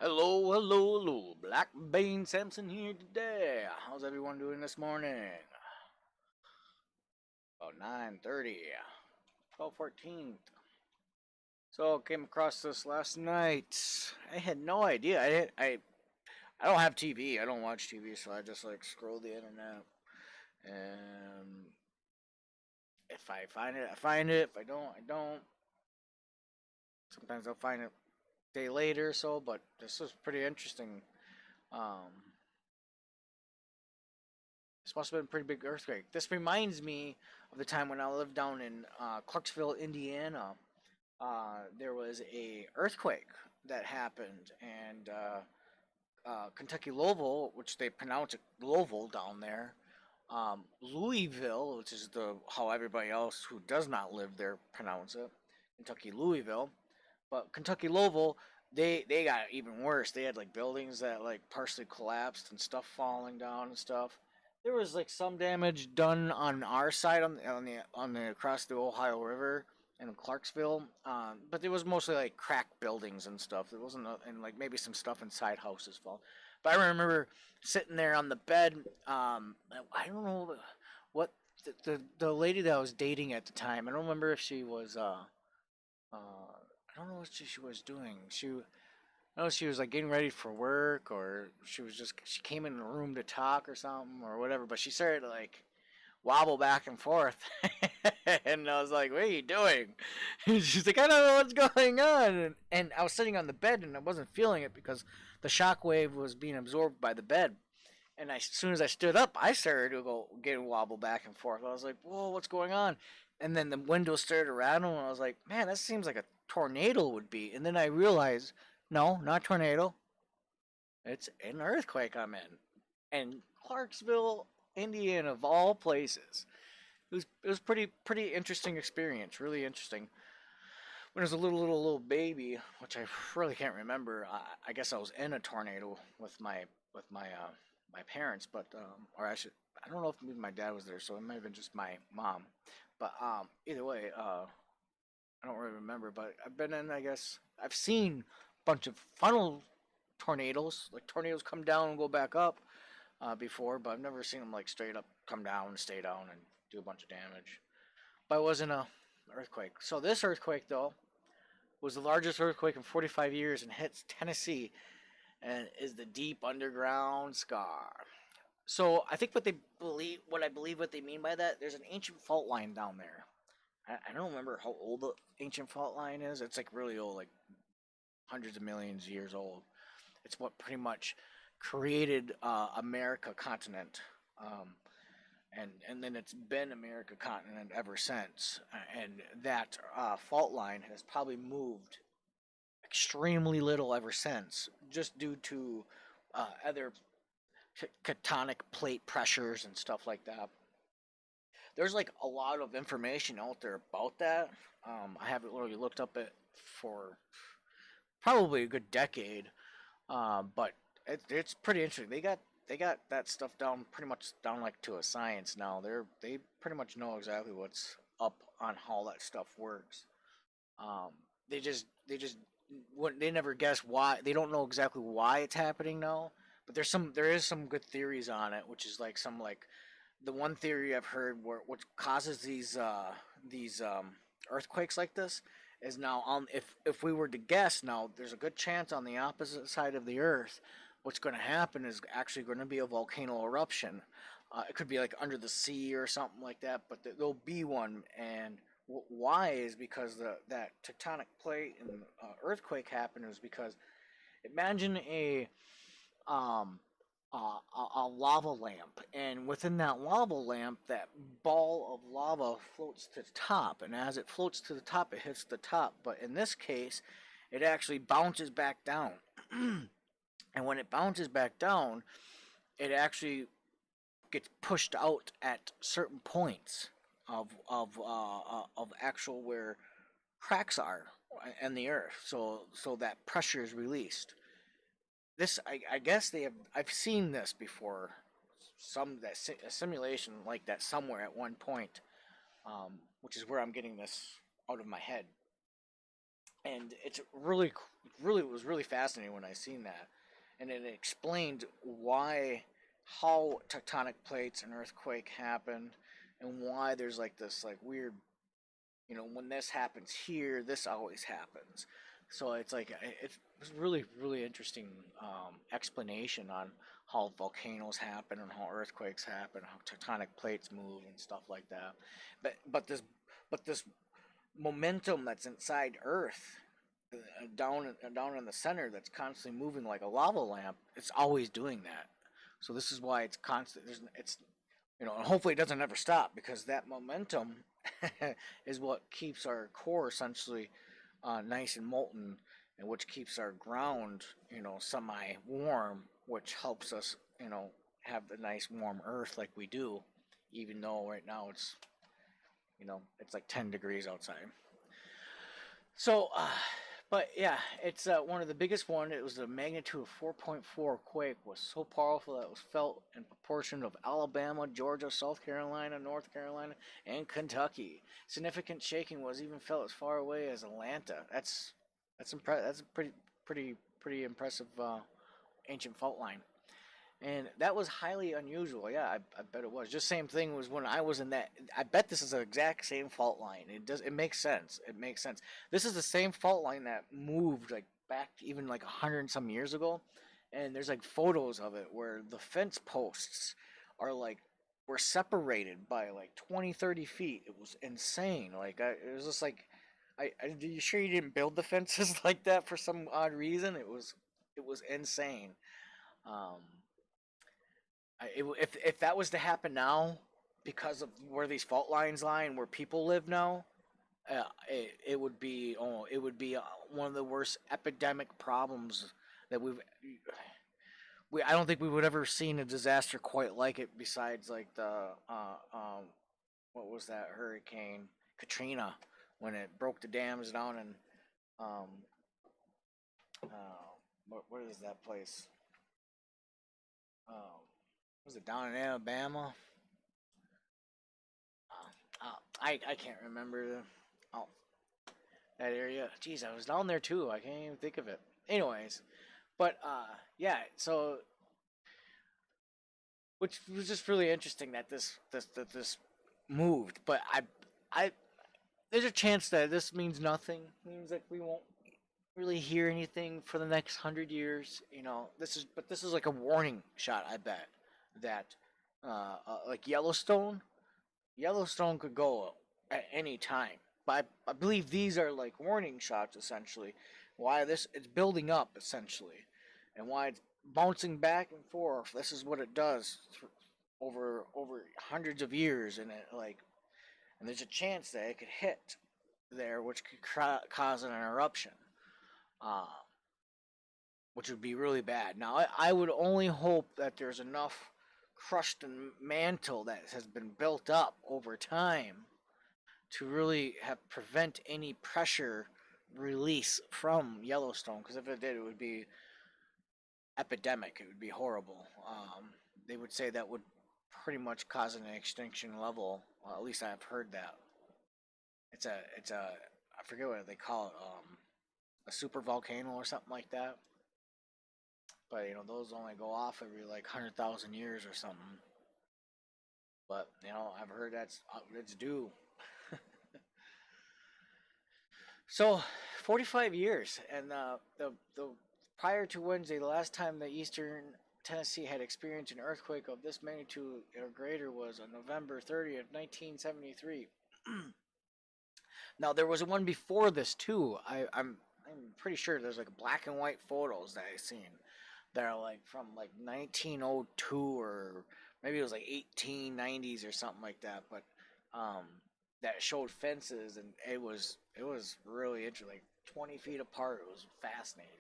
Hello, hello, hello. Black Bane Samson here today. How's everyone doing this morning? About 9:30, 12/14. So came across this last night. I had no idea. I don't have TV. I don't watch TV, so I just like scroll the internet. And if I find it, I find it. If I don't, I don't. Sometimes I'll find it a day later or so, but this was pretty interesting. Um, This must have been a pretty big earthquake. This reminds me of the time when I lived down in Clarksville, Indiana. There was a earthquake that happened, and Kentucky Louisville, which they pronounce it Louisville down there, Louisville, which is the how everybody else who does not live there pronounce it, Kentucky Louisville. But Kentucky Louisville, they got even worse. They had like buildings that like partially collapsed and stuff falling down and stuff. There was like some damage done on our side on the across the Ohio River in Clarksville, but it was mostly like cracked buildings and stuff. It wasn't and like maybe some stuff inside houses fall. But I remember sitting there on the bed. I don't know what the lady that I was dating at the time. I don't remember if she was I don't know what she was doing. I know she was like getting ready for work, or she came in the room to talk or something or whatever. But she started to like wobble back and forth, and I was like, "What are you doing?" And she's like, "I don't know what's going on." And I was sitting on the bed and I wasn't feeling it because the shock wave was being absorbed by the bed. And as soon as I stood up, I started to go getting wobble back and forth. I was like, "Whoa, what's going on?" And then the window started to rattle, and I was like, "Man, that seems like a tornado would be." And then I realized, no, not tornado. It's an earthquake I'm in, and Clarksville, Indiana, of all places. It was pretty interesting experience. Really interesting. When I was a little baby, which I really can't remember. I guess I was in a tornado with my parents, but or I don't know if maybe my dad was there, so it might have been just my mom. But either way, I don't really remember. But I've been in. I guess I've seen a bunch of funnel tornadoes, like tornadoes come down and go back up before, but I've never seen them like straight up come down and stay down and do a bunch of damage. But it wasn't a earthquake. So this earthquake though was the largest earthquake in 45 years and hits Tennessee and is the deep underground scar. So I think what I believe what they mean by that, there's an ancient fault line down there. I don't remember how old the ancient fault line is. It's like really old, like hundreds of millions of years old. It's what pretty much created America continent, and then it's been America continent ever since. And that fault line has probably moved extremely little ever since, just due to other tectonic plate pressures and stuff like that. There's like a lot of information out there about that. I haven't really looked up it for probably a good decade, but it's pretty interesting. They got that stuff down pretty much down like to a science now. They pretty much know exactly what's up on how that stuff works. Um, they just they never guess why. They don't know exactly why it's happening now. But there is some good theories on it, which is like some like the one theory I've heard where what causes these earthquakes like this is now on if we were to guess now, there's a good chance on the opposite side of the Earth, what's going to happen is actually going to be a volcano eruption. It could be like under the sea or something like that, but there'll be one. And why is because that tectonic plate and earthquake happened is because imagine um, a lava lamp, and within that lava lamp, that ball of lava floats to the top, and as it floats to the top, it hits the top. But in this case, it actually bounces back down, and when it bounces back down, it actually gets pushed out at certain points of actual where cracks are in the earth, so that pressure is released. This I guess they have I've seen this before, a simulation like that somewhere at one point, which is where I'm getting this out of my head. and it's really, it was really fascinating when I seen that, and it explained why, how tectonic plates and earthquake happened, and why there's like this like weird, when this happens here, this always happens. So it's like it was really interesting explanation on how volcanoes happen and how earthquakes happen, how tectonic plates move and stuff like that. But this momentum that's inside Earth, down in the center, that's constantly moving like a lava lamp. It's always doing that. So this is why it's constant. And hopefully it doesn't ever stop, because that momentum is what keeps our core essentially nice and molten, and which keeps our ground, semi warm, which helps us, have the nice warm Earth like we do, even though right now it's like 10 degrees outside. So, but yeah, it's one of the biggest one. It was a magnitude of 4.4 quake, was so powerful that it was felt in proportion of Alabama, Georgia, South Carolina, North Carolina, and Kentucky. Significant shaking was even felt as far away as Atlanta. That's a pretty impressive ancient fault line. And that was highly unusual. Yeah, I bet it was. Just same thing was when I was in that. I bet this is the exact same fault line. It makes sense. It makes sense. This is the same fault line that moved like back even like 100 and some years ago, and there's like photos of it where the fence posts are like were separated by like 20, 30 feet. It was insane. It was just like, are you sure you didn't build the fences like that for some odd reason? It was insane. Um, if that was to happen now, because of where these fault lines lie and where people live now, it would be one of the worst epidemic problems that I don't think we would ever seen a disaster quite like it, besides like the what was that hurricane Katrina, when it broke the dams down, and um what is that place, um was it down in Alabama? I can't remember oh, that area. Jeez, I was down there too. I can't even think of it. Anyways, but yeah. So, which was just really interesting that this moved. But I there's a chance that this means nothing. It means that we won't really hear anything for the next 100 years. This is like a warning shot. I bet that like Yellowstone could go at any time. But I believe these are like warning shots essentially. Why this it's building up essentially, and why it's bouncing back and forth. This is what it does over hundreds of years, and there's a chance that it could hit there, which could cause an eruption, uh, which would be really bad. Now I would only hope that there's enough crushed and mantle that has been built up over time to really have prevent any pressure release from Yellowstone. Because if it did, it would be epidemic. It would be horrible. They would say that would pretty much cause an extinction level. Well, at least I've heard that. It's a I forget what they call it. A super volcano or something like that. But those only go off every like 100,000 years or something. But I've heard it's due. So, 45 years, and the prior to Wednesday, the last time that Eastern Tennessee had experienced an earthquake of this magnitude or greater was on November 30th, 1973. Now there was one before this too. I'm pretty sure there's like black and white photos that I've seen that are like from like 1902, or maybe it was like 1890s or something like that. But um, that showed fences, and it was really interesting, like 20 feet apart. It was fascinating,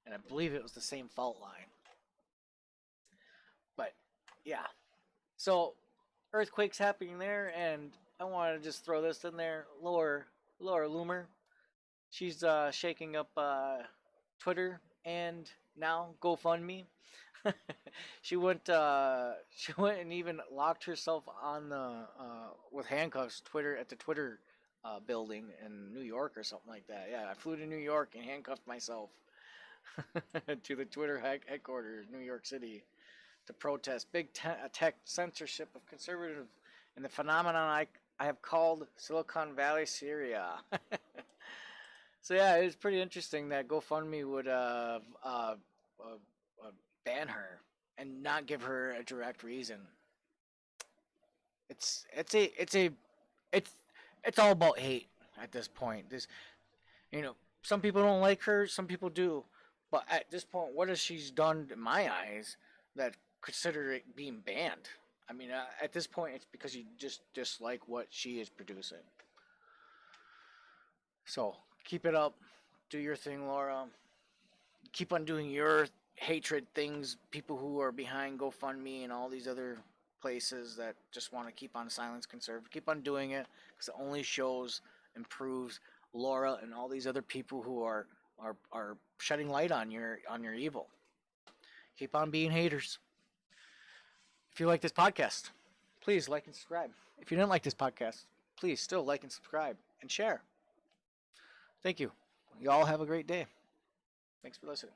and I believe it was the same fault line. But yeah, so earthquakes happening there, and I want to just throw this in there. Laura Loomer, she's shaking up Twitter and now GoFundMe. She went and even locked herself on the with handcuffs Twitter at the Twitter building in New York or something like that. Yeah, I flew to New York and handcuffed myself to the Twitter headquarters, New York City, to protest big tech censorship of conservative and the phenomenon I have called Silicon Valley Syria. So yeah, it was pretty interesting that GoFundMe would ban her and not give her a direct reason. It's it's a it's a it's it's all about hate at this point. You know, some people don't like her, some people do, but at this point, what has she's done in my eyes that consider it being banned? I mean, at this point, it's because you just dislike what she is producing. So keep it up, do your thing, Laura. Keep on doing your hatred things. People who are behind GoFundMe and all these other places that just want to keep on silence conservative, keep on doing it because it only shows, improves Laura and all these other people who are shedding light on your evil. Keep on being haters. If you like this podcast, please like and subscribe. If you didn't like this podcast, please still like and subscribe and share. Thank you. You all have a great day. Thanks for listening.